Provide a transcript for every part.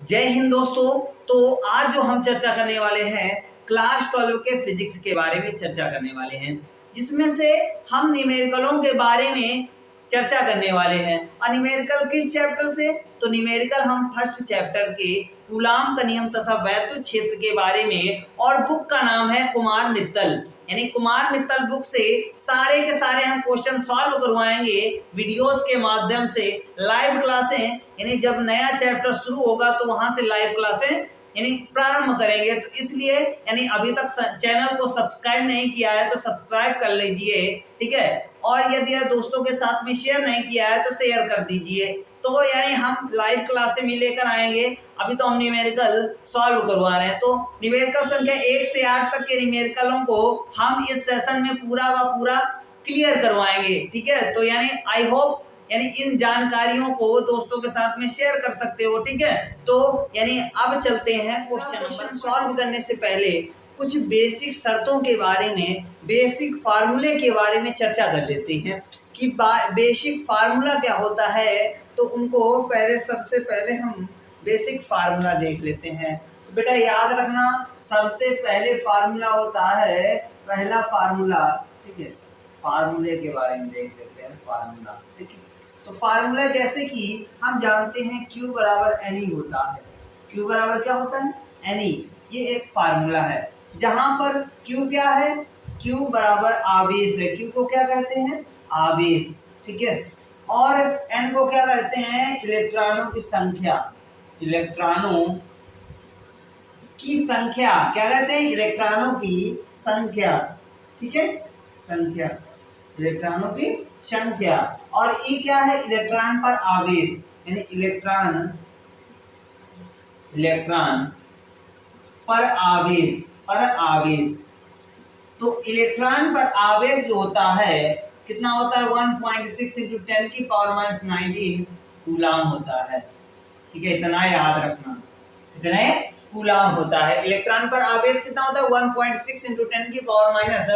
जय हिंद दोस्तों। तो आज जो हम चर्चा करने वाले हैं क्लास 12 के फिजिक्स के बारे में चर्चा करने वाले हैं, जिसमें से हम न्यूमेरिकलों के बारे में चर्चा करने वाले हैं। और न्यूमेरिकल किस चैप्टर से? तो न्यूमेरिकल हम फर्स्ट चैप्टर के कूलाम का नियम तथा वैद्युत क्षेत्र के बारे में, और बुक का नाम है कुमार मित्तल, यानी कुमार मित्तल बुक से सारे के सारे हम क्वेश्चन सॉल्व करवाएंगे वीडियोस के माध्यम से। लाइव क्लासें, यानी जब नया चैप्टर शुरू होगा तो वहां से लाइव क्लासें यानी प्रारंभ करेंगे। तो इसलिए यानी अभी तक चैनल को सब्सक्राइब नहीं किया है तो सब्सक्राइब कर लीजिए, ठीक है। और यदि दोस्तों के साथ में शेयर नहीं किया है तो शेयर कर दीजिए। तो यानी हम लाइव क्लासें भी लेकर आएंगे। अभी तो हम न्यूमेरिकल सॉल्व करवा रहे हैं, तो न्यूमेरिकल संख्या 1 से 8 तक के न्यूमेरिकलों को हम इस सेशन में पूरा व पूरा क्लियर करवाएंगे, ठीक है। तो यानी आई होप यानी इन जानकारियों को दोस्तों के साथ में शेयर कर सकते हो, ठीक है। तो यानी अब चलते हैं क्वेश्चन सॉल्व करने से पहले कुछ बेसिक शर्तों के बारे में, बेसिक फार्मूले के बारे में चर्चा कर लेते हैं कि बेसिक फार्मूला क्या होता है। तो उनको सबसे पहले हम बेसिक फार्मूला देख लेते हैं। तो बेटा याद रखना, सबसे पहले फार्मूला होता है पहला फार्मूला, ठीक है। फार्मूले के बारे में देख लेते हैं फार्मूला, ठीक है। तो फार्मूला जैसे कि हम जानते हैं Q बराबर NE होता है। Q बराबर क्या होता है? NE। ये एक फार्मूला है जहां पर Q क्या है? Q बराबर आवेश है। Q को क्या कहते हैं? आवेश, ठीक है। और N को क्या कहते हैं? इलेक्ट्रॉनों की संख्या। इलेक्ट्रॉनों की संख्या क्या कहते हैं? इलेक्ट्रॉनों की संख्या, ठीक है, संख्या, इलेक्ट्रॉनों की संख्या। और E क्या है? इलेक्ट्रॉन पर आवेश, यानी इलेक्ट्रॉन पर आवेश, तो इलेक्ट्रॉन पर आवेश जो होता है कितना होता है? 1.6 इंटू 10 की पावर माइनस 19 कूलाम होता है, ठीक है। इतना याद रखना, इतने कूलाम होता है। इलेक्ट्रॉन पर आवेश कितना होता है? 1.6 इंटू 10 की पावर माइनस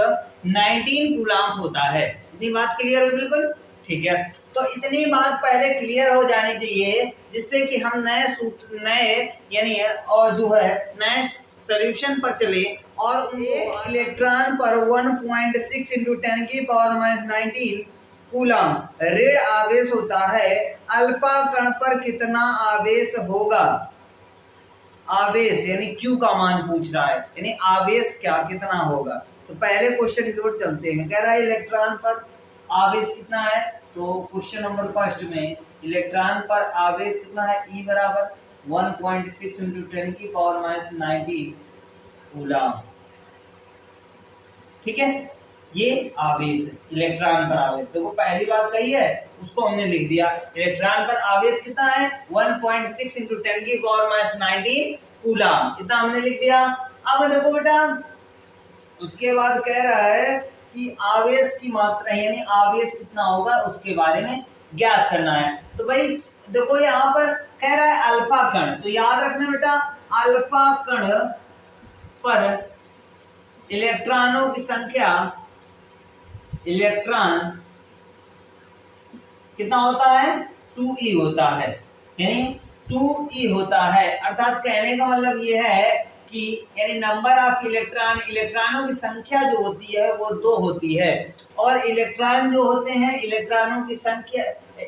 19 कूलाम होता है। इतनी बात क्लियर है? बिल्कुल ठीक है। तो इतनी बात पहले क्लियर हो जानी चाहिए, जिससे कि हम नए यानी और जो है नए सॉल्यूशन पर चले। और इलेक्ट्रॉन पर 1.6 इंटू 10 की पावर माइनस 19 कूलाम ऋण आवेश होता है। अल्फा कण पर कितना आवेश होगा? आवेश यानी Q का मान पूछ रहा है, यानी आवेश क्या कितना होगा। तो पहले क्वेश्चन की ओर चलते हैं। कह रहा है इलेक्ट्रॉन पर आवेश कितना है? तो क्वेश्चन नंबर फर्स्ट में इलेक्ट्रॉन पर आवेश कितना है? E बराबर 1.6 इंटू 10 की पावर माइनस 19 कूलाम, ठीक है। ये आवेश है, इलेक्ट्रॉन पर आवेश। देखो पहली बात कही है उसको हमने लिख दिया। इलेक्ट्रॉन पर आवेश कितना है? 1.6 इंटू 10 की पावर माइनस 19 कूलाम, इतना हमने लिख दिया। अब देखो बेटा उसके बाद कह रहा है कि आवेश की मात्रा यानी आवेश कितना होगा उसके बारे में ज्ञात करना है। तो भाई देखो यहाँ पर कह रहा है अल्फा कण, तो याद रखना बेटा अल्फा कण पर इलेक्ट्रॉनों की संख्या, इलेक्ट्रॉन कितना होता है? 2e होता है, यानी 2e होता है। अर्थात कहने का मतलब ये है कि यानी नंबर ऑफ इलेक्ट्रॉन, इलेक्ट्रॉनों की संख्या जो होती है वो 2 होती है। और इलेक्ट्रॉन जो होते हैं, इलेक्ट्रॉनों की संख्या,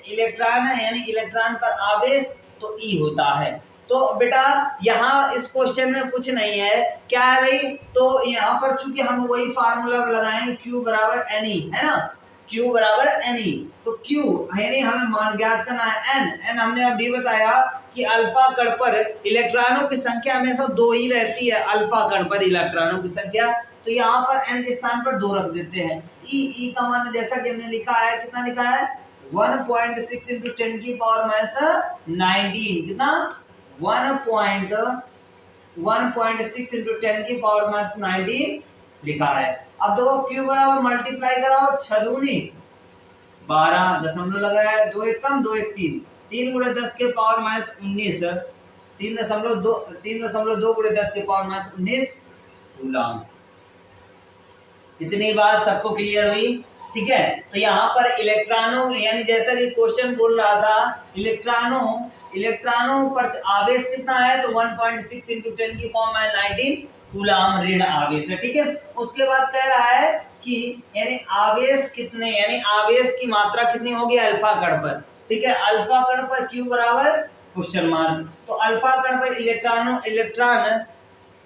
इलेक्ट्रॉन है यानी इलेक्ट्रॉन पर आवेश, तो E होता है। तो बेटा यहाँ इस क्वेश्चन में कुछ नहीं है, क्या है भाई? तो यहाँ पर चूंकि हम वही फार्मूला लगाएंगे Q बराबर NE, है ना, Q बराबर NE। तो Q यानी हमें मान ज्ञात करना है। N हमने अभी बताया कि अल्फा कण पर इलेक्ट्रॉनों की संख्या हमेशा 2 ही रहती है। अल्फा कण पर इलेक्ट्रॉनों की संख्या, तो यहाँ पर N के स्थान पर 2 रख देते हैं। E का मान जैसा कि हमने लिखा है, कितना लिखा है? 1.6 इंटू 10 की पावर माइनस 19, कितना? 1.6 इंटू 10 की पावर माइनस 19 लिखा है। अब देखो Q बराबर मल्टीप्लाई कराओ, 6 दूनी 12, दशमलव लगाया, 2 1 कम 2 1 3, 3 गुणे 10 के पावर माइनस 19, 3.2 गुणे 10 के पावर माइनस 19 कूलाम। इतनी बात सबको क्लियर हुई, ठीक है। तो यहाँ पर इलेक्ट्रॉनों यानी जैसा कि क्वेश्चन बोल रहा था, इलेक्ट्रॉनों इलेक्ट्रॉनों पर आवेश कितना है, तो 1.6 इंटू 10 की पावर माइनस 19 कूलाम ऋण आवेश है। ठीक है, उसके बाद कह रहा है कि यानी आवेश कितने, यानी आवेश की मात्रा कितनी होगी अल्फा कण पर। ठीक है, अल्फा कण पर Q बराबर क्वेश्चन मार्क। तो अल्फा कण पर इलेक्ट्रॉन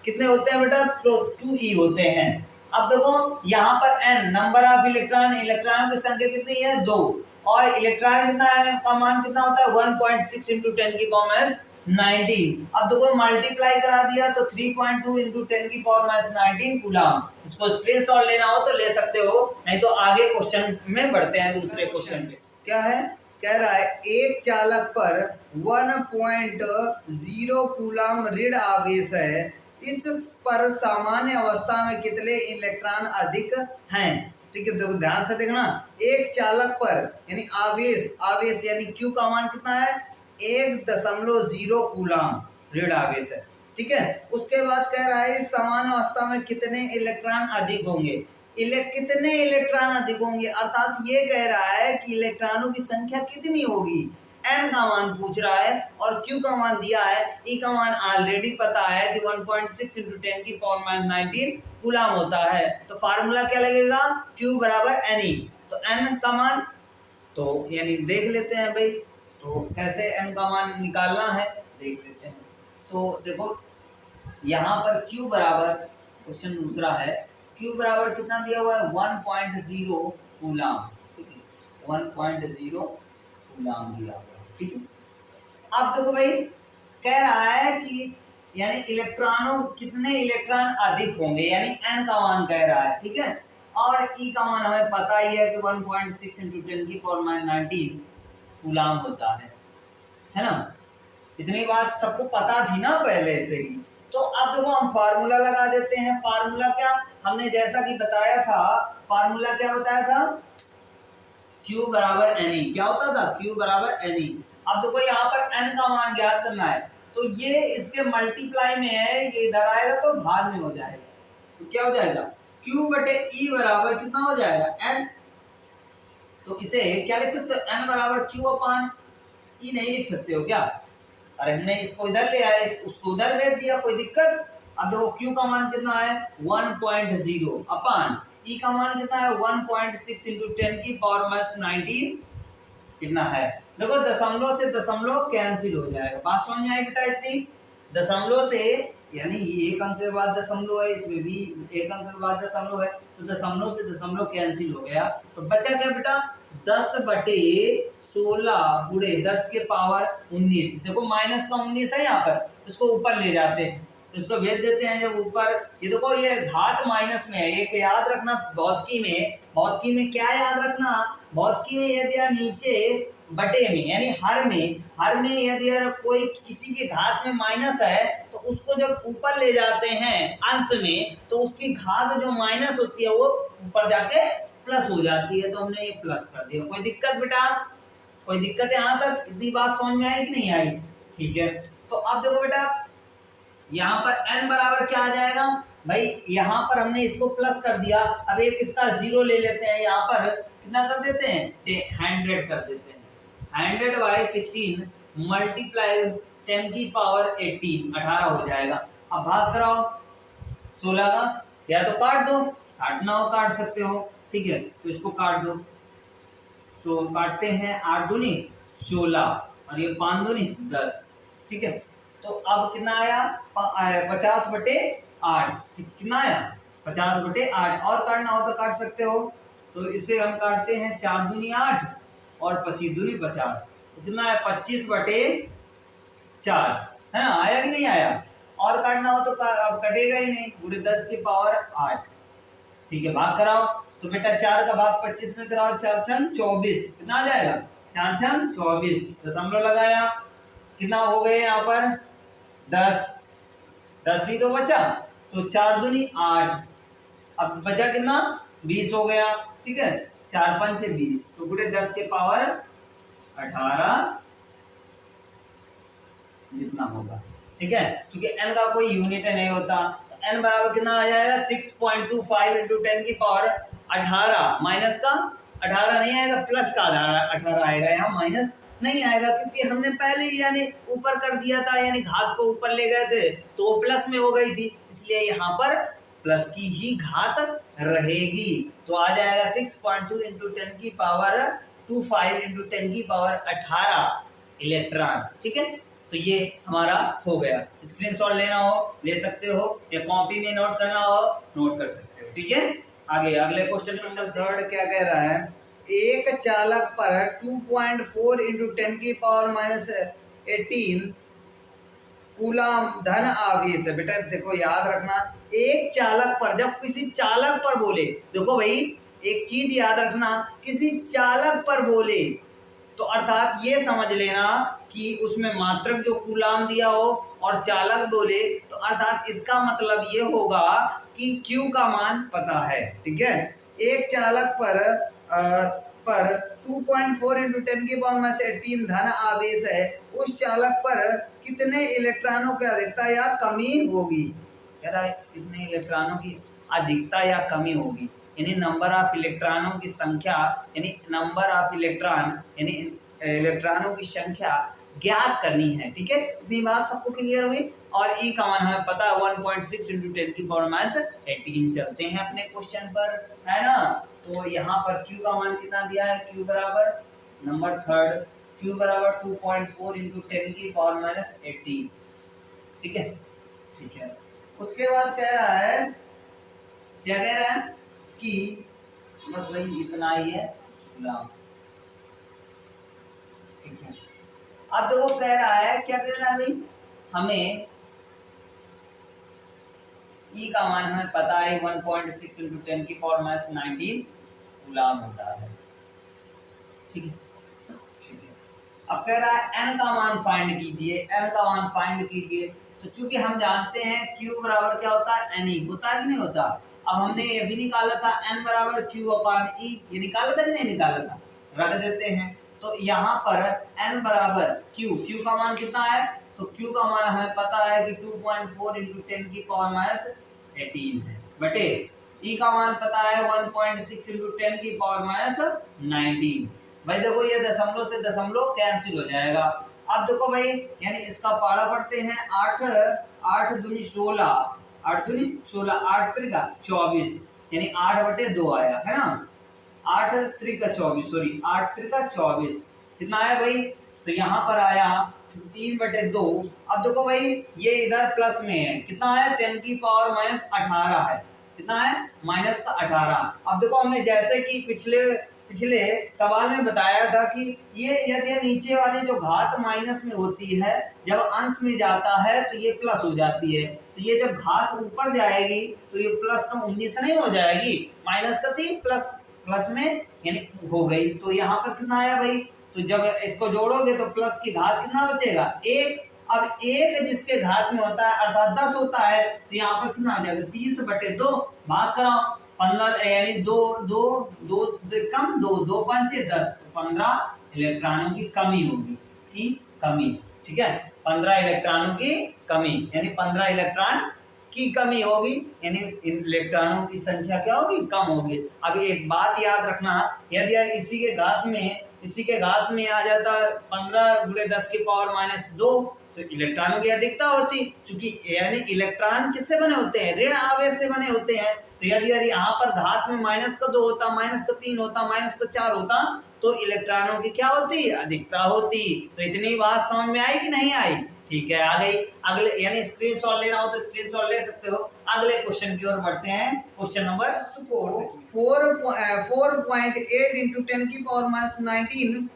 कितने होते हैं बेटा, तो 2e होते हैं। अब देखो यहाँ पर n नंबर ऑफ इलेक्ट्रॉन की संख्या कितनी है, 2, और इलेक्ट्रॉन कितना है का मान कितना होता है 1.6 इंटू 10 की पावर माइनस 19। अब देखो मल्टीप्लाई करा दिया तो 3.2 इंटू 10 की पावर माइनस 19 कूलम। इसको स्क्रीनशॉट लेना हो तो ले सकते हो, नहीं तो आगे क्वेश्चन में बढ़ते हैं दूसरे क्वेश्चन पे। क्या है, कह रहा है एक चालक पर 1.0 कूलम ऋण आवेश है, इस पर सामान्य अवस्था में कितने इलेक्ट्रॉन अधिक हैं। ठीक है, देखो ध्यान से देखना, एक चालक पर यानी आवेश यानी Q का मान कितना है 1.0 कूलम ऋण आवेश है। ठीक है, उसके बाद कह रहा है इस समान अवस्था में कितने इलेक्ट्रॉन अधिक होंगे, कितने इलेक्ट्रॉन अधिक होंगे, अर्थात ये कह रहा है कि इलेक्ट्रॉनों की संख्या कितनी होगी। n का मान पूछ रहा है और Q का मान दिया है, E का मान ऑलरेडी पता है कि 1.6 इंटू 10 की पावर माइनस 19 कूलम होता है। तो फार्मूला क्या लगेगा, Q बराबर Ne। तो n का मान तो यानी देख लेते हैं भाई, तो कैसे n का मान निकालना है देख लेते हैं। तो देखो यहाँ पर Q बराबर, क्वेश्चन दूसरा है, Q बराबर कितना दिया हुआ है 1.0 कूलम। ठीक है, 1.0 कूलम दिया हुआ है। ठीक है, अब देखो भाई कह रहा है कि यानी इलेक्ट्रॉनों कितने इलेक्ट्रॉन अधिक होंगे, यानी n का मान कह रहा है। ठीक है, और E का मान हमें पता ही है कि 1.6 इंटू 10 की पावर माइनस 19 कूलम होता है ना। इतनी बात सबको पता थी ना पहले से ही। तो अब देखो हम फार्मूला लगा देते हैं। फार्मूला क्या, हमने जैसा कि बताया था, फार्मूला क्या बताया था, Q बराबर Ne। क्या होता था, Q बराबर Ne। अब देखो यहाँ पर n का मान ज्ञात करना है, तो ये इसके मल्टीप्लाई में है, ये इधर आएगा तो भाग में हो जाएगा, तो क्या हो जाएगा Q बटे E बराबर कितना हो जाएगा n। तो इसे क्या लिख सकते हो, n बराबर Q अपान E नहीं लिख सकते हो क्या, अरे हमने इसको इधर ले आए, उसको उधर भेज दिया, कोई दिक्कत। अब देखो Q का मान कितना है 1.0 अपान E का मान कितना है 1.6 इंटू 10 की पावर माइनस 19 कितना है। देखो दशमलव से दशमलव कैंसिल हो जाएगा, बात समझ में आई बेटा इतनी। दशमलव से यानी एक अंक के बाद दशमलव है, इसमें भी एक अंक के बाद दशमलव है, तो दशमलव से दशमलव कैंसिल हो गया, तो बचा क्या बेटा 10 बटे 16 गुणे 10 के पावर 19। देखो माइनस का 19 है यहाँ पर, उसको ऊपर ले जाते हैं, इसको भेज देते हैं जब ऊपर। ये देखो ये घात माइनस में है, एक याद रखना भौतिकी में क्या याद रखना, भौतिकी में यदि नीचे बटे में यानी हर में यदि कोई किसी के घात में माइनस है तो उसको जब ऊपर ले जाते हैं अंश में, तो उसकी घात जो माइनस होती है वो ऊपर जाके प्लस हो जाती है, तो हमने ये प्लस कर दिया। कोई दिक्कत बेटा, कोई दिक्कत यहाँ तक, इतनी बात समझ में आई कि नहीं आई। ठीक है, तो अब देखो बेटा यहाँ पर n बराबर क्या आ जाएगा भाई, यहाँ पर हमने इसको प्लस कर दिया, अब एक इसका 0 ले लेते हैं, यहाँ पर कितना कर देते हैं 100 कर देते हैं, 100 बाई 16 मल्टीप्लाई 10 की पावर 18 18 हो जाएगा। अब भाग कराओ 16 का, या तो काट दो, काटना हो काट सकते हो। ठीक है, तो इसको काट दो, तो काटते हैं 8 दूनी 16 और ये 5 दूनी 10। ठीक है, तो अब कितना आया 50 बटे 8। कितना आया 50 बटे 8, और काटना हो तो काट सकते हो, तो इसे हम काटते हैं 4 दूनी 8 और 25 दूनी 50, कितना है 25 बटे 4, है ना, आया कि नहीं आया। और काटना हो तो अब कटेगा ही नहीं, पूरे 10 की पावर 8। ठीक है, भाग कराओ, तो बेटा 4 का भाग 25 में कराओ, 4 छंग 24, कितना आ जाएगा 4 छंग 24, दशमलव लगाया, कितना हो गए यहाँ पर 10 ही तो बचा, तो 4 दूनी 8, अब बचा कितना 20 हो गया। ठीक है, 4 पंचे 20, तो पूरे 10 के पावर 18 जितना होगा। ठीक है, क्योंकि n का कोई यूनिट नहीं होता, तो n बराबर कितना आ जाएगा 6.25 इंटू 10 की पावर 18, माइनस का 18 नहीं आएगा, प्लस का 18 आएगा, यहाँ माइनस नहीं आएगा, क्योंकि हमने पहले ही यानी ऊपर कर दिया था, यानी घात को ऊपर ले गए थे तो वो प्लस में हो गई थी, इसलिए यहाँ पर प्लस की ही घात रहेगी। तो आ जाएगा 6.2 इंटू 10 की पावर 25 इंटू 10 की पावर 18 इलेक्ट्रॉन। ठीक है, तो ये हमारा हो गया। स्क्रीनशॉट लेना हो ले सकते हो, या कॉपी में नोट करना हो नोट कर सकते हो। ठीक है, आगे अगले क्वेश्चन नंबर 3 क्या कह रहा है, एक चालक पर 2.4 इंटू 10 की पावर -18 कूलम धन आवेश है। बेटा देखो याद रखना, एक चालक पर, जब किसी चालक पर बोले, देखो भाई एक चीज याद रखना, किसी चालक पर बोले तो अर्थात ये समझ लेना कि उसमें मात्रक जो कूलाम दिया हो और चालक बोले तो अर्थात इसका मतलब ये होगा कि Q का मान पता है। ठीक है, एक चालक पर 2.4 इंटू 10 की पावर -18 धन आवेश है, उस चालक पर कितने इलेक्ट्रॉनों की अधिकता या कमी होगी। कह रहा है कितने इलेक्ट्रॉनों की अधिकता या कमी होगी, यानी नंबर ऑफ इलेक्ट्रॉनों की संख्या, यानी नंबर ऑफ इलेक्ट्रॉन यानी इलेक्ट्रॉनों की संख्या ज्ञात करनी है। ठीक है, इतनी बात सबको क्लियर हुई। और ई का मान हमें पता है 1.6 इंटू 10 की पावर -18। चलते हैं अपने क्वेश्चन पर, है ना। तो यहाँ पर Q का मान कितना दिया है, Q बराबर नंबर 3 Q बराबर 2.4 इंटू 10 की पावर -18। ठीक है, ठीक है। उसके बाद कह रहा है, क्या कह रहा है कि बस वही इतना ही है गुलाम। ठीक है, अब देखो कह रहा है, क्या कह रहा है भाई, हमें ई का मान हमें पता है 1.6 इंटू 10 की पावर -19 गुलाम होता है। ठीक है, ठीक है। अब कह रहा है n का मान फाइंड कीजिए, n का मान फाइंड कीजिए। तो चूंकि हम जानते हैं Q बराबर क्या होता है, Ne होता है कि नहीं होता। अब हमने ये भी निकाला था n बराबर Q अपॉन E, ये निकाला था कि नहीं निकाला था, रख देते हैं। तो यहाँ पर n बराबर Q का मान कितना है, तो Q का मान हमें पता है कि 2.4 इंटू 10 की पावर -18 है, बटे E का मान पता है 1.6 इंटू 10 की पावर -19। भाई देखो ये दशमलव से दशमलव कैंसिल हो जाएगा। अब देखो भाई, यानी इसका पाड़ा पढ़ते हैं, 8 दूनी 16, 8 दूनी 16, 8 त्रिका 24, यानी 8/2 आया है ना, 8 त्रिका 24, सॉरी 8 त्रिका 24 कितना आया भाई, तो यहाँ पर आया 3/2। अब देखो भाई ये इधर प्लस में है, कितना है 10 की पावर -18 है, कितना है -18। अब देखो हमने जैसे कि पिछले सवाल में बताया था कि ये यदि नीचे वाली जो घात माइनस में होती है, जब अंश में जाता है तो ये प्लस हो जाती है, तो ये जब घात ऊपर जाएगी तो ये प्लस का 19 नहीं हो जाएगी, माइनस का थी प्लस में यानी हो गई। तो यहाँ पर कितना आया भाई, तो जब इसको जोड़ोगे तो प्लस की घात कितना बचेगा 1। अब 1 जिसके घात में होता है अर्थात 10 होता है, तो यहाँ पर कितना आ जाएगा 30/2 भाग कराओ 15, यानी 2 कम 2 5 10, 15 इलेक्ट्रॉनों की कमी होगी, की कमी। ठीक है, 15 इलेक्ट्रॉनों की कमी, यानी 15 इलेक्ट्रॉन की कमी होगी, यानी इलेक्ट्रॉनों की संख्या क्या होगी, कम होगी। अब एक बात याद रखना, यदि इसी के घात में आ जाता 15 × 10 की पावर -2 तो इलेक्ट्रॉनों की अधिकता होती, क्योंकि यानी इलेक्ट्रॉन किससे बने होते हैं, ऋण आवेश से बने होते हैं। तो यदि यहाँ पर घात में -2 होता, -3 होता, -4 होता तो इलेक्ट्रॉनों की क्या होती, अधिकता होती। तो इतनी बात समझ में आई कि नहीं आई। ठीक है, आ गई। अगले यानी स्क्रीनशॉट लेना हो तो स्क्रीनशॉट ले सकते हो। अगले क्वेश्चन की ओर बढ़ते हैं, क्वेश्चन नंबर 4.8 इंटू 10 की पावर -19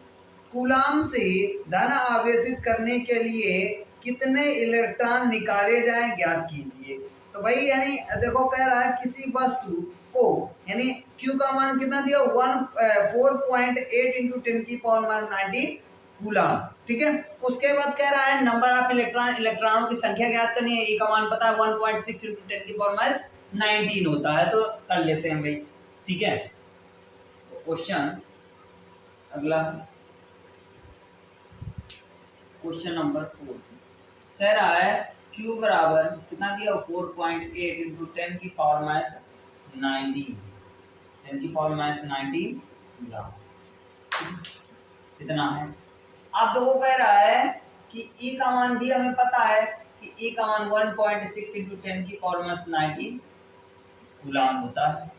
कूलाम से धन आवेशित करने के लिए कितने इलेक्ट्रॉन निकाले जाएं, ज्ञात कीजिए। तो भाई यानी देखो कह रहा है किसी वस्तु को, यानी Q का मान कितना दिया 4.8 इंटू 10 की पावर -19 कूलाम। ठीक है, उसके बाद कह रहा है नंबर ऑफ इलेक्ट्रॉनों की संख्या ज्ञात करनी है। E का मान पता है 1.6 इंटू 10 की पावर -19 होता है, तो कर लेते हैं भाई। ठीक है, क्वेश्चन अगला क्वेश्चन नंबर 4 कह रहा है Q बराबर कितना दिया 4.8 इंटू 10 की पावर -19, 10 की पावर -19 ग्राम कितना है। अब देखो कह रहा है कि E का मान भी हमें पता है कि E का मान 1.6 इंटू 10 की पावर माइनस 19 कूलाम होता है।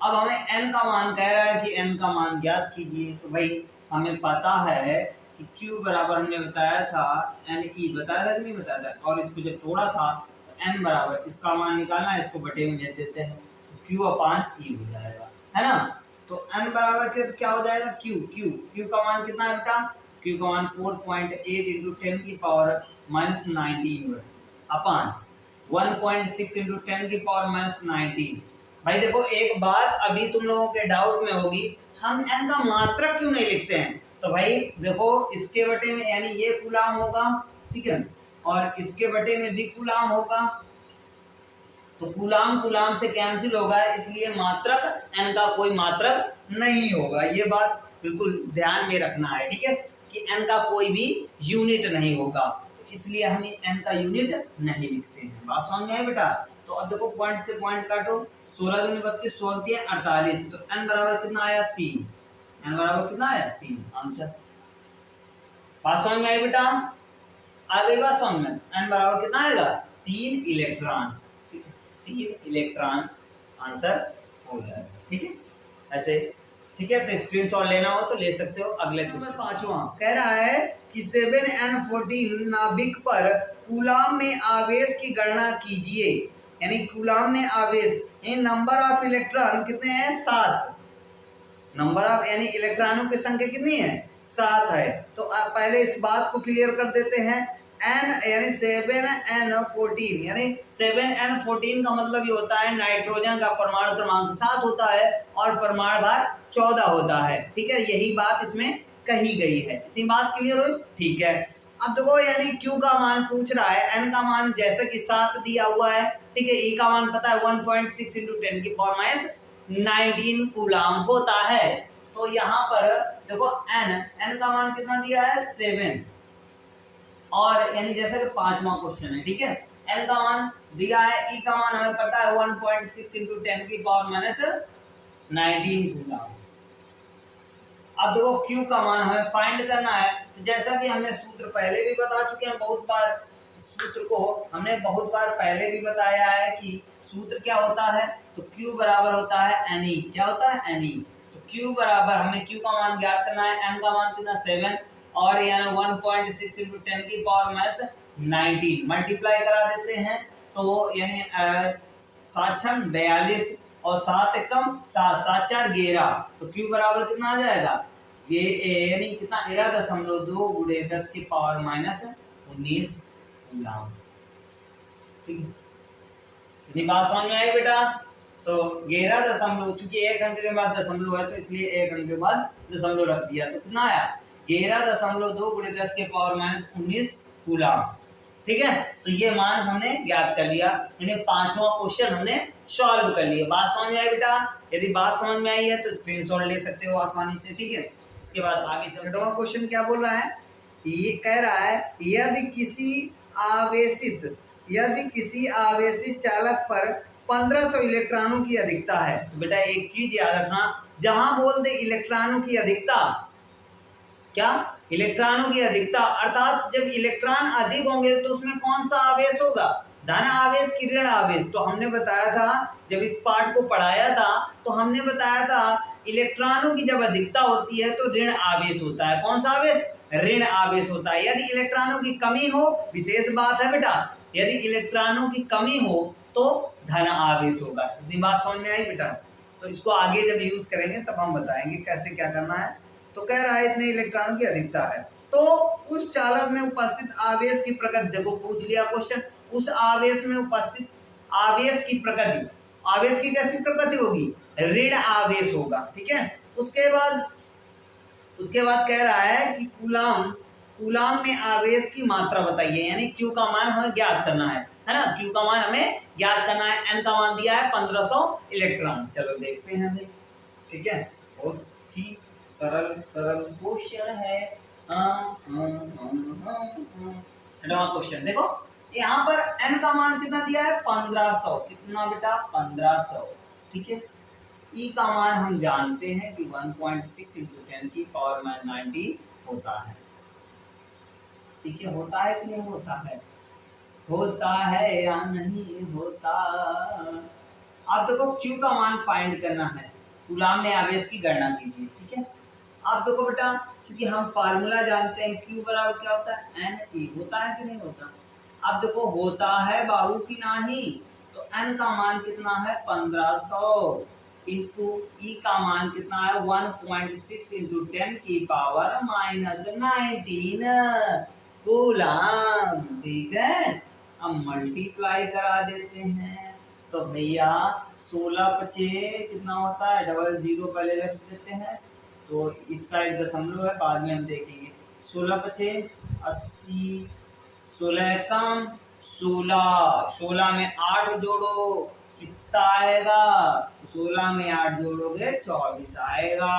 अब हमें n का मान कह रहा है कि n का मान ज्ञात कीजिए। तो भाई हमें पता है कि Q बराबर हमने बताया था NE, बताया था कि नहीं बताया था, और इसको जब तोड़ा था तो n बराबर इसका मान निकालना है, इसको बटे में भेज देते हैं तो Q अपान E हो जाएगा, है ना। तो n बराबर क्या हो जाएगा, Q का मान कितना है बेटा, Q का मान 4.8 इंटू 10 की पावर माइनस 19 अपान 1.6 इंटू 10 की पावर माइनस 19। भाई देखो एक बात अभी तुम लोगों के डाउट में होगी, हम n का मात्रक क्यों नहीं लिखते हैं। तो भाई देखो इसके बटे में यानी ये कूलाम होगा, ठीक है, और इसके बटे में भी कूलाम होगा, तो कूलाम कूलाम से कैंसिल होगा, इसलिए मात्रक n का कोई मात्रक नहीं होगा। ये बात बिल्कुल ध्यान में रखना है, ठीक है, कि n का कोई भी यूनिट नहीं होगा, इसलिए हम n का यूनिट नहीं लिखते हैं। बात समझ में आई बेटा। तो अब देखो पॉइंट से पॉइंट काटो, 16 दूनी 32, 16 48, तो n बराबर कितना आया 3, n बराबर कितना आया 3 आंसर। बात समझ में आई बेटा, आ गई बात समझ में। n बराबर कितना आएगा 3 इलेक्ट्रॉन, ठीक है, 3 इलेक्ट्रॉन आंसर हो जाएगा, ठीक है ऐसे, ठीक है। तो स्क्रीनशॉट लेना हो तो ले सकते हो। अगले नंबर 5वां कह रहा है कि 7n14 नाभिक पर कूलाम में आवेश की गणना कीजिए, यानी कूलाम में आवेश यानी नंबर ऑफ इलेक्ट्रॉन कितने हैं 7, नंबर ऑफ यानी इलेक्ट्रॉनों की संख्या कितनी है 7 है। तो आप पहले इस बात को क्लियर कर देते हैं, n यानी 7n14 यानी 7n14 का मतलब ये होता है नाइट्रोजन का परमाणु क्रमांक 7 होता है और परमाणु भार 14 होता है, ठीक है, यही बात इसमें कही गई है। इतनी बात क्लियर हुई, ठीक है। अब देखो यानी Q का मान पूछ रहा है, n का मान जैसे कि 7 दिया हुआ है, ठीक है, E का मान पता है 1.6 इंटू 10 की पावर माइनस 19 कूलाम होता है। तो यहाँ पर देखो n का मान कितना दिया है 7, और यानी जैसे कि 5वां क्वेश्चन है, ठीक है, n का मान दिया है, E का मान हमें पता है 1.6 इंटू 10 की पावर माइनस 19 कूलाम। अब देखो Q का मान हमें फाइंड करना है, तो जैसा कि हमने सूत्र पहले भी बता चुके हैं बहुत बार, सूत्र को हमने बहुत बार पहले भी बताया है कि सूत्र क्या होता है, तो Q बराबर होता है Ne, क्या होता है Ne। तो Q बराबर हमें Q का मान ज्ञात करना है, n का मान कितना 7 और यानी 1.6 इंटू 10 की पावर माइनस 19 मल्टीप्लाई करा देते हैं, तो यानी 7 42 और 7 कम 7 7 4 11, तो Q बराबर कितना आ जाएगा, ये यानी कितना 11.2 गुणे 10 की पावर माइनस 19 कूलाम, ठीक है। इतनी बात समझ में आई बेटा। तो 11 चूंकि एक अंक के बाद दशमलव है तो इसलिए एक अंक के बाद दशमलव रख दिया, तो कितना आया 11.2 गुणे 10 के पावर माइनस 19 कूलाम, ठीक है। तो ये मान हमने ज्ञात कर लिया, यानी 5वां क्वेश्चन हमने सॉल्व कर लिया। बात समझ में आई बेटा, यदि बात समझ में आई है तो स्क्रीनशॉट ले सकते हो आसानी से, ठीक है। इसके बाद आगे 6वां क्वेश्चन क्या बोल रहा है, ये कह रहा है यदि किसी आवेशित चालक पर 1500 इलेक्ट्रॉनों की अधिकता है, तो बेटा एक चीज याद रखना, जहां बोल दे इलेक्ट्रॉनों की अधिकता, क्या इलेक्ट्रॉनों की अधिकता, अर्थात जब इलेक्ट्रॉन अधिक होंगे तो उसमें कौन सा आवेश होगा, धन आवेश की ऋण आवेश। तो हमने बताया था जब इस पार्ट को पढ़ाया था तो हमने बताया था इलेक्ट्रॉनों की जब अधिकता होती है तो ऋण आवेश होता है, कौन सा आवेश, ऋण आवेश होता है। यदि इलेक्ट्रॉनों की कमी हो, विशेष बात है बेटा, यदि इलेक्ट्रॉनों की कमी हो तो धन आवेश होगा। इतनी बात समझ में आई बेटा। तो इसको आगे जब यूज करेंगे तब हम बताएंगे कैसे क्या करना है। तो कह रहा है इतने इलेक्ट्रॉनों की अधिकता है, तो उस चालक में उपस्थित आवेश की प्रकृति, देखो पूछ लिया क्वेश्चन, उस आवेश में उपस्थित आवेश की प्रकृति, आवेश की कैसी प्रकृति होगी, ऋण आवेश होगा, ठीक है। उसके बाद कह रहा है कि कूलाम में आवेश की मात्रा बताइए, यानी Q का मान हमें ज्ञात करना है ना, Q का मान हमें ज्ञात करना है। n का मान दिया है 1500 इलेक्ट्रॉन, चलो देखते हैं भाई, ठीक है, बहुत ही सरल क्वेश्चन है। 6वां क्वेश्चन देखो, यहाँ पर n का मान कितना दिया है 1500, कितना बेटा 1500, ठीक है। ई का मान हम जानते हैं कि 1.6 इंटू 10 की पावर माइनस 19 होता है। ठीक है, होता है कि नहीं होता है? होता है या नहीं होता? आप देखो Q का मान फाइंड करना है, कूलाम में आवेश की गणना कीजिए। ठीक है, आप देखो बेटा, क्योंकि हम फार्मूला जानते हैं Q बराबर क्या होता है, NE। होता है कि नहीं होता? अब देखो होता है बाबू की नहीं, तो N का मान कितना है 1500 इंटू E का मान कितना है 1.6 इंटू 10 की पावर माइनस 19 कूलाम। ठीक है, अब मल्टीप्लाई करा देते हैं, तो भैया 16 पचे कितना होता है, डबल जीरो पहले रख देते हैं, तो इसका एक दशमलव है, बाद में हम देखेंगे। 16 पचे 80, 16 कम 16, 16 में 8 जोड़ो कितना आएगा, 16 में 8 जोड़ोगे 24 आएगा।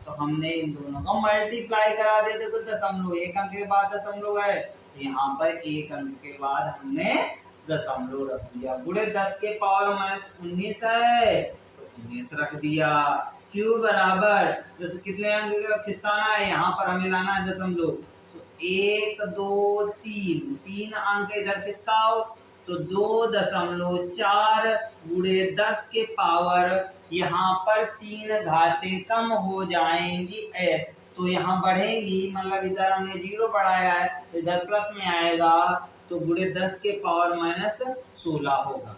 तो हमने इन दोनों का मल्टीप्लाई करा दे, देखो दशमलव, एक अंक के बाद दशमलव है, यहाँ पर एक अंक के बाद हमने दशमलव रख दिया। गुणे 10 के पावर माइनस 19 है, तो 19 रख दिया। Q बराबर जैसे कितने अंक का खिसकाना है, यहाँ पर हमें लाना है दशमलव, तो 1 2 3, 3 अंक इधर खिसकाओ, तो 2.4 गुणे 10 के पावर, यहाँ पर 3 घातें कम हो जाएंगी, तो यहाँ बढ़ेगी, मतलब इधर हमने 0 बढ़ाया है, इधर प्लस में आएगा, तो गुणे 10 के पावर माइनस 16 होगा।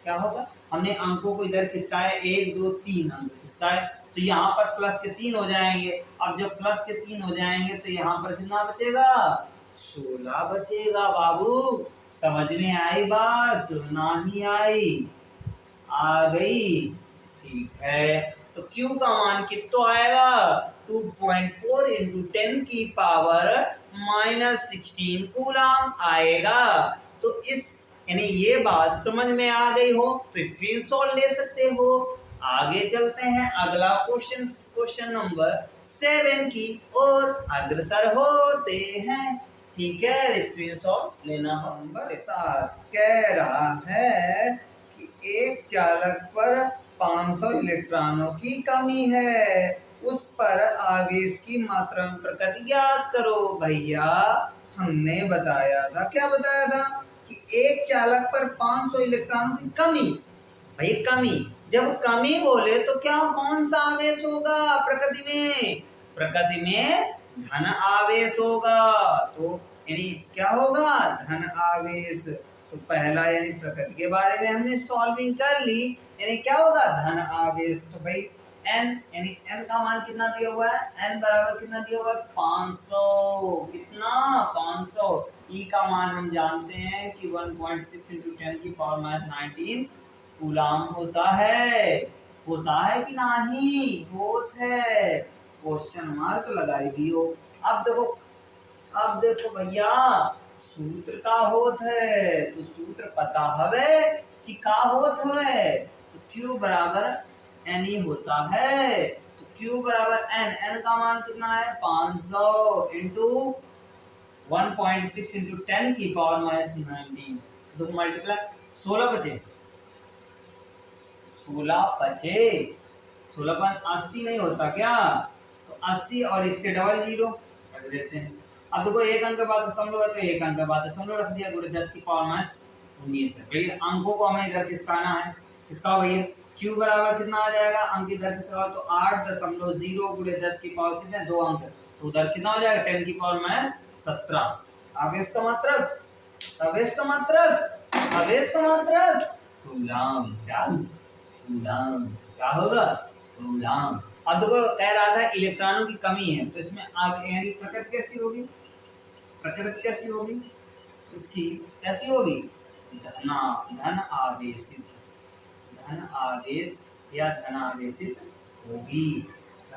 क्या होगा, हमने अंकों को इधर खिसकाया, 1 2 3 अंक खिसकाए, तो यहाँ पर प्लस के 3 हो जाएंगे। अब जब प्लस के 3 हो जाएंगे तो यहाँ पर कितना बचेगा, 16 बचेगा। बाबू समझ में आई बात, नहीं आई? आ गई? ठीक है, तो Q का मान कितना आएगा, 2.4 इंटू 10 की पावर माइनस 16 कूलाम आएगा। तो इस यानी ये बात समझ में आ गई हो तो स्क्रीनशॉट ले सकते हो। आगे चलते हैं, अगला क्वेश्चन नंबर 7 की ओर अग्रसर होते हैं। ठीक है, स्क्रीनशॉट लेना। नंबर 7 कह रहा है कि एक चालक पर 500 इलेक्ट्रॉनों की कमी है, उस पर आवेश की मात्रा में प्रकृति ज्ञात करो। भैया हमने बताया था, क्या बताया था कि एक चालक पर 500 इलेक्ट्रॉनों की कमी। भाई कमी, जब कमी बोले तो क्या कौन सा आवेश होगा प्रकृति में? प्रकृति में धन आवेश होगा, तो यानी क्या होगा, धन आवेश। तो पहला यानी प्रकृति के बारे में हमने सॉल्विंग कर ली, यानी क्या होगा, धन आवेश। तो भाई n यानी n का मान कितना दिया हुआ है, n बराबर कितना दिया हुआ है 500, कितना 500। E का मान हम जानते हैं कि 1.6 इंटू 10 की पावर माइनस 19 कूलाम होता है। होता है कि नहीं? होत है, क्वेश्चन मार्क लगाई दियो। अब देखो भैया, सूत्र का होत है, तो सूत्र पता हवे कि का होत हवे, तो Q बराबर NE होता है। तो Q बराबर n का मान कितना है 500 इंटू 1.6 इंटू 10 की पावर माइनस 19, दो मल्टीप्लाई 16 बचे, 16 80 नहीं होता क्या? तो 80 और इसके डबल जीरो रख देते हैं। अब देखो एक अंक के बाद दशमलव है, तो एक अंक के बाद दशमलव रख दिया, गुणे 10 की पावर माइनस 19 है। भैया अंकों को हमें इधर खिसकाना है, किसका भैया Q बराबर कितना आ जाएगा, अंक इधर खिसकाओ तो 8.0 गुणे 10 की पावर कितने, 2 अंक, तो उधर कितना हो जाएगा 10 की पावर माइनस 17। आवेश का मात्रक, आवेश का मात्रक, आवेश का मात्रक कूलाम। क्या कूलाम, क्या होगा, कूलाम। अब देखो कह रहा था इलेक्ट्रॉनों की कमी है, तो इसमें यानी प्रकृति कैसी होगी, प्रकृति कैसी होगी, इसकी कैसी होगी, धन आवेशित, धन आवेश या धन आवेशित होगी।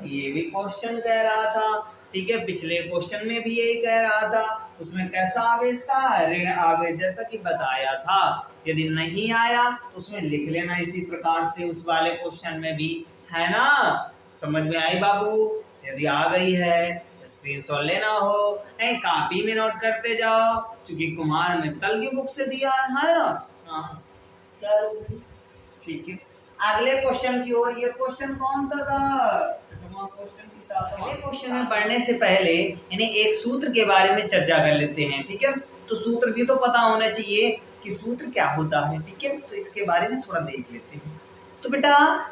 ये भी क्वेश्चन कह रहा था। ठीक है, पिछले क्वेश्चन में भी यही कह रहा था, उसमें कैसा आवेश था, ऋण आवेश, जैसा कि बताया था। यदि नहीं आया तो उसमें लिख लेना इसी प्रकार से, उस वाले क्वेश्चन में भी, है ना? समझ में आई बाबू? यदि आ गई है स्क्रीनशॉट लेना हो, नहीं कॉपी में नोट करते जाओ, क्योंकि कुमार मित्तल की बुक से दिया है ना। हाँ चलो ठीक है, अगले क्वेश्चन की ओर। ये क्वेश्चन कौन था? छठवां क्वेश्चन की साथ अगले क्वेश्चन में बढ़ने से पहले यानी एक सूत्र के बारे में चर्चा कर लेते हैं, ठीक है। तो सूत्र भी तो पता होना चाहिए कि सूत्र क्या होता है, ठीक है। तो इसके बारे में थोड़ा देख लेते हैं। तो बेटा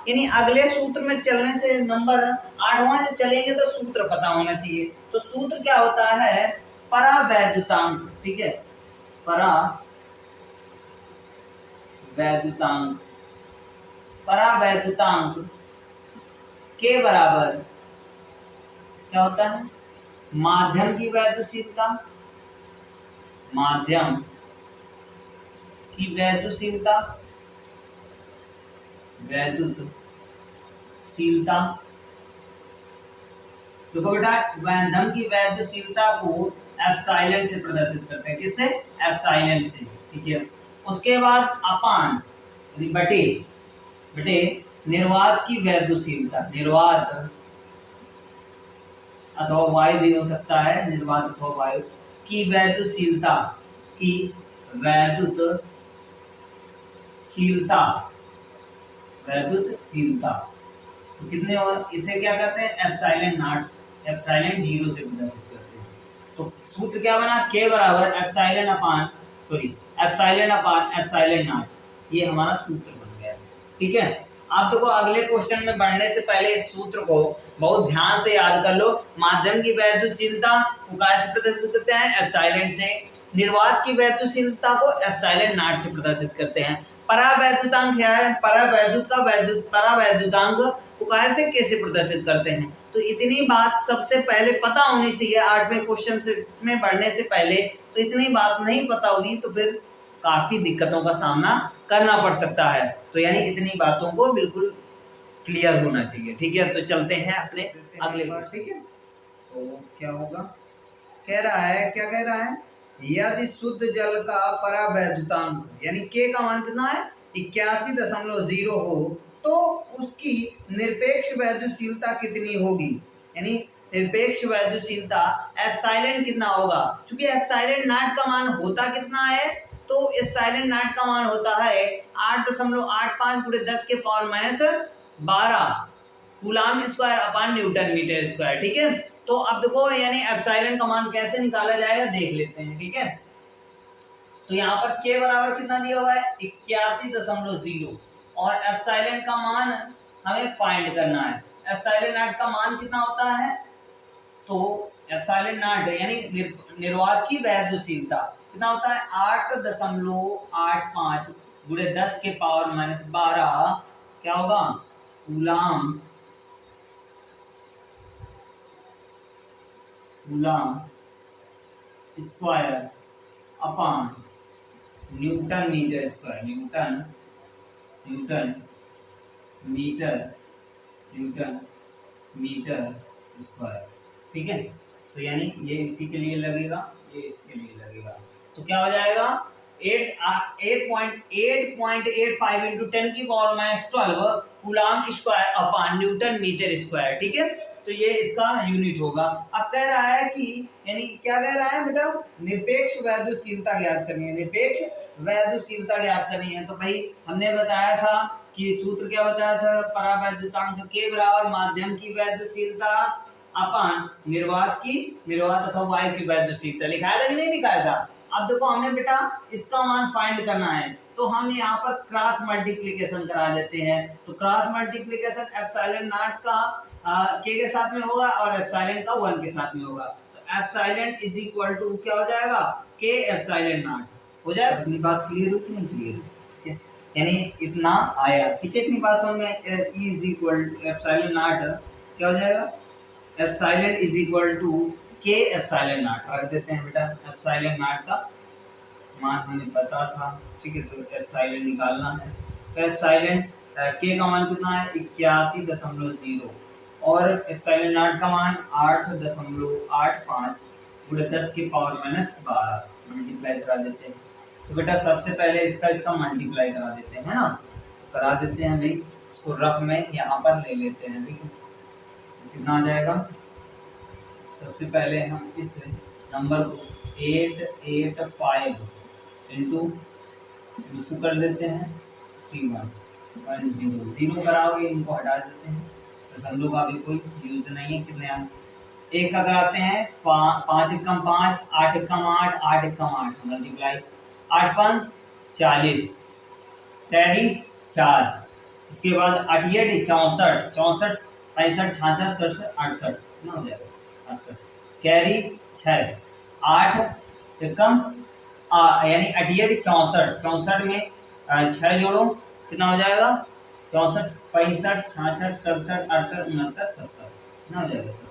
यानी अगले सूत्र में चलने से नंबर 8वां जब चलेंगे तो सूत्र पता होना चाहिए। तो सूत्र क्या होता है? परावैद्युतांक, ठीक है। परावैद्युतांक, परावैद्युतांक के बराबर क्या होता है? माध्यम की वैद्युशीलता, माध्यम की वैद्युशीलता, वैद्युतशीलता। देखो बेटा माध्यम की वैद्युशीलता को एप्सिलॉन से प्रदर्शित करते हैं। किससे? एप्सिलॉन से, ठीक है। उसके बाद अपान यानी बटे, बटे निर्वात की वैद्युशीलता, निर्वात अथवा वायु भी हो सकता है, निर्वात अथवा वायु की वैद्युशीलता, की वैद्युतशीलता, वैद्युतशीलता। तो कितने और इसे क्या करते हैं? एप्सिलॉन नॉट, एप्सिलॉन 0 से प्रदर्शित करते हैं। तो सूत्र क्या बना? के बराबर एप्सिलॉन अपान एप्सिलॉन नॉट। ये हमारा सूत्र बन गया, ठीक है। आप देखो अगले क्वेश्चन में बढ़ने से पहले इस सूत्र को बहुत ध्यान से याद कर लो। माध्यम की वैद्युशीलता को कैसे प्रदर्शित करते हैं? एप्सिलॉन से। निर्वात की वैद्युशीलता को एप्सिलॉन नॉट से प्रदर्शित करते हैं। परावैद्युतांक क्या है? परावैद्युतांक को कैसे प्रदर्शित करते हैं? तो इतनी बात सबसे पहले पता होनी चाहिए 8वें क्वेश्चन से में बढ़ने से पहले। तो इतनी बात नहीं पता होगी तो फिर काफी दिक्कतों का सामना करना पड़ सकता है। तो यानी इतनी बातों को बिल्कुल क्लियर होना चाहिए, ठीक है। तो चलते हैं अपने अगले बार, ठीक है। तो क्या होगा? कह रहा है, क्या कह रहा है? यदि शुद्ध जल का परावैद्युतांक यानी के का मान कितना है? 81.0 हो तो उसकी निरपेक्ष वैद्युशीलता कितनी होगी? यानी निरपेक्ष वैद्युशीलता एप्सिलॉन कितना होगा? क्योंकि एप्सिलॉन नॉट का मान होता कितना है? तो एप्सिलॉन नॉट का मान होता है 8.85 × 10⁻12 coulomb square upon newton metre square, ठीक है। तो अब देखो यानी एप्सिलॉन का मान कैसे निकाला जाएगा देख लेते हैं, ठीक है। तो यहाँ पर के बराबर कितना दिया हुआ है? 81.0 और एप्सिलॉन का मान हमें फाइंड करना है। एप्सिलॉन नॉट का मान कितना होता है? तो एप्सिलॉन नॉट यानी निर्वात की वैद्युशीलता कितना होता है? 8.85 × 10⁻12 क्या होगा? Coulomb square upon newton metre square, newton metre square, ठीक है। तो यानी ये इसी के लिए लगेगा, ये इसके लिए लगेगा। तो क्या हो जाएगा? 8.85 × 10⁻12 coulomb square upon newton metre square, ठीक है। तो ये इसका यूनिट होगा। अब कह रहा है कि यानी क्या कह रहा है बेटा? निरपेक्ष वैद्युशीलता ज्ञात करनी है, निरपेक्ष वैद्युशीलता ज्ञात करनी है। तो भाई हमने बताया था कि सूत्र क्या बताया था? परावैद्युतांक के बराबर माध्यम की वैद्युशीलता अपान निर्वात अथवा वायु की वैद्युशीलता। लिखाया था कि नहीं लिखाया था? अब देखो हमें बेटा इसका मान फाइंड करना है, तो हम यहाँ पर क्रॉस मल्टीप्लिकेशन करा देते हैं। तो क्रॉस मल्टीप्लिकेशन एप्सिलॉन नॉट का के साथ में होगा और एप्सिलॉन का 1 के साथ में होगा। तो एप्सिलॉन इज इक्वल टू क्या हो जाएगा? के एप्सिलॉन नॉट हो जाएगा। इतनी बात क्लियर हो कि नहीं क्लियर? ठीक है, यानी इतना आया, ठीक है। इतनी बात समझ में इज इक्वल एप्सिलॉन नॉट क्या हो जाएगा? एप्सिलॉन इज इक्वल टू के एप्सिलॉन नॉट रख देते हैं बेटा। एप्सिलॉन नॉट का मान हमें पता था, ठीक है। तो एप्सिलॉन निकालना है। तो एप्सिलॉन के का मान कितना है? 81.0 और एप्सिलॉन नॉट का मान 8.85 × 10⁻12 मल्टीप्लाई करा देते हैं। तो बेटा सबसे पहले इसका मल्टीप्लाई करा देते हैं, है ना। करा देते हैं भाई, इसको रफ में यहाँ पर ले लेते हैं, ठीक है। तो कितना आ जाएगा? सबसे पहले हम इस नंबर को 885 इंटू इसको कर देते हैं 31 0 0 कराओगे, इनको हटा देते हैं, दशमलव का भी कोई यूज नहीं है। कितने अंक, एक का कराते हैं 5 एकम 5, 8 एकम 8, 8 एकम 8 मल्टीप्लाई 8 5 40 कैरी 4, इसके बाद 8 64 64 65 66 67 68 कितना हो जाएगा 68 कैरी 6 8 एकम यानी 88 64 64 में 6 जोड़ो कितना हो जाएगा 64 65 66 67 68 69 70 कितना हो जाएगा 70।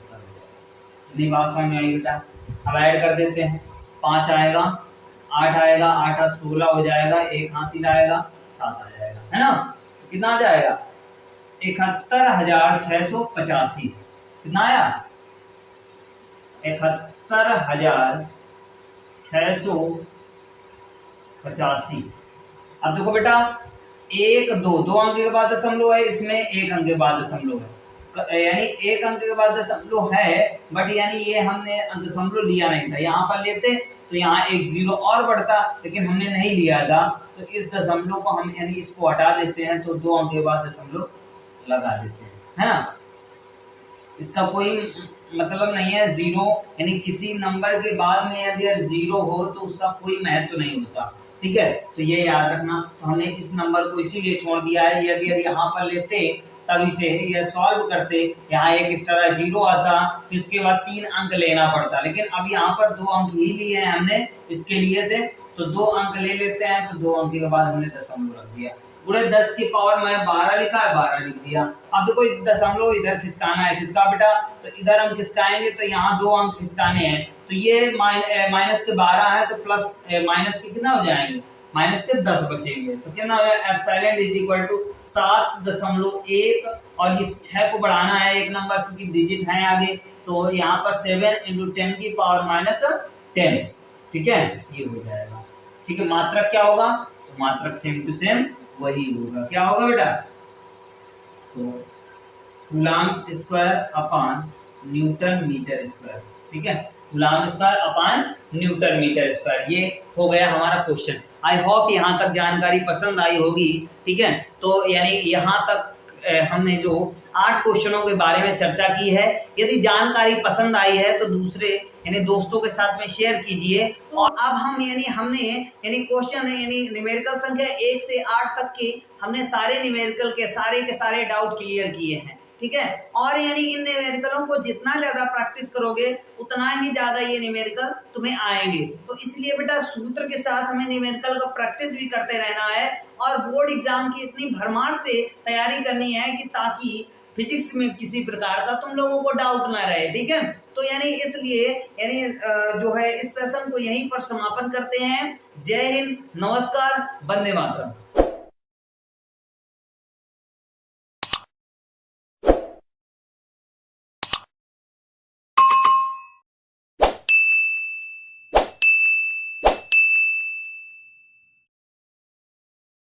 इतनी बात समझ में आई बेटा। अब ऐड कर देते हैं, 5 आएगा 8 आएगा 8 और 16 हो जाएगा, 1 हासिल आएगा 7 आ जाएगा, है ना। तो कितना आ जाएगा 71,685 कितना आया 71,685। अब देखो बेटा 1 2 2 अंक के बाद दशमलव है, इसमें 1 अंक के बाद दशमलव है, यानी 1 अंक के बाद दशमलव है, बट यानी ये हमने दशमलव लिया नहीं था, यहाँ पर लेते तो यहाँ एक 0 और बढ़ता, लेकिन हमने नहीं लिया था, तो इस दशमलव को हम यानी इसको हटा देते हैं, तो 2 अंक के बाद दशमलव लगा देते हैं, है ना। इसका कोई मतलब नहीं है 0, यानी किसी नंबर के बाद में यदि 0 हो तो उसका कोई महत्व नहीं होता, ठीक है। तो ये याद रखना। तो हमने इस नंबर को इसीलिए छोड़ दिया है, यदि यहाँ पर लेते तब इसे यह सॉल्व करते, यहाँ एक एक्स्ट्रा 0 आता, तो इसके बाद 3 अंक लेना पड़ता, लेकिन अब यहाँ पर 2 अंक ही लिए हैं हमने, इसके लिए थे तो 2 अंक ले लेते हैं, तो 2 अंक के बाद हमने दशमलव रख दिया। पूरे 10 की पावर में 12 लिखा है, 12 लिख दिया। अब देखो दशमलव इधर खिसकाना है, किसका बेटा, तो इधर हम खिसकाएंगे तो यहाँ 2 अंक खिसकाने हैं, तो ये माइनस के 12 है, तो प्लस माइनस के कितना हो जाएंगे, माइनस के 10 बचेंगे, तो कितना हो जाएगा एप्सिलॉन इज इक्वल टू 7.1, और ये 6 को बढ़ाना है एक नंबर, क्योंकि डिजिट है आगे, तो यहाँ पर 7 × 10 की पावर -10, ठीक है, ये हो जाएगा, ठीक है। मात्रक क्या होगा, तो मात्रक सेम टू सेम वही होगा, क्या होगा बेटा, तो coulomb square upon newton metre square, ठीक है, coulomb square upon newton metre square, ये हो गया हमारा क्वेश्चन। आई होप यहाँ तक जानकारी पसंद आई होगी, ठीक है। तो यानी यहाँ तक हमने जो 8 क्वेश्चनों के बारे में चर्चा की है, यदि जानकारी पसंद आई है तो दूसरे यानी दोस्तों के साथ में शेयर कीजिए। और अब हमने क्वेश्चन यानी न्यूमेरिकल संख्या 1 से 8 तक के हमने सारे न्यूमेरिकल के सारे डाउट क्लियर किए हैं, ठीक है। और यानी इन न्यूमेरिकलों को जितना ज्यादा प्रैक्टिस करोगे उतना ही ज्यादा ये न्यूमेरिकल तुम्हें आएंगे। तो इसलिए बेटा सूत्र के साथ हमें न्यूमेरिकल का प्रैक्टिस भी करते रहना है, और बोर्ड एग्जाम की इतनी भरमार से तैयारी करनी है कि ताकि फिजिक्स में किसी प्रकार का तुम लोगों को डाउट ना रहे, ठीक है। तो यानी इसलिए यानी जो है इस सेशन को यहीं पर समापन करते हैं। जय हिंद, नमस्कार, वंदे मातरम।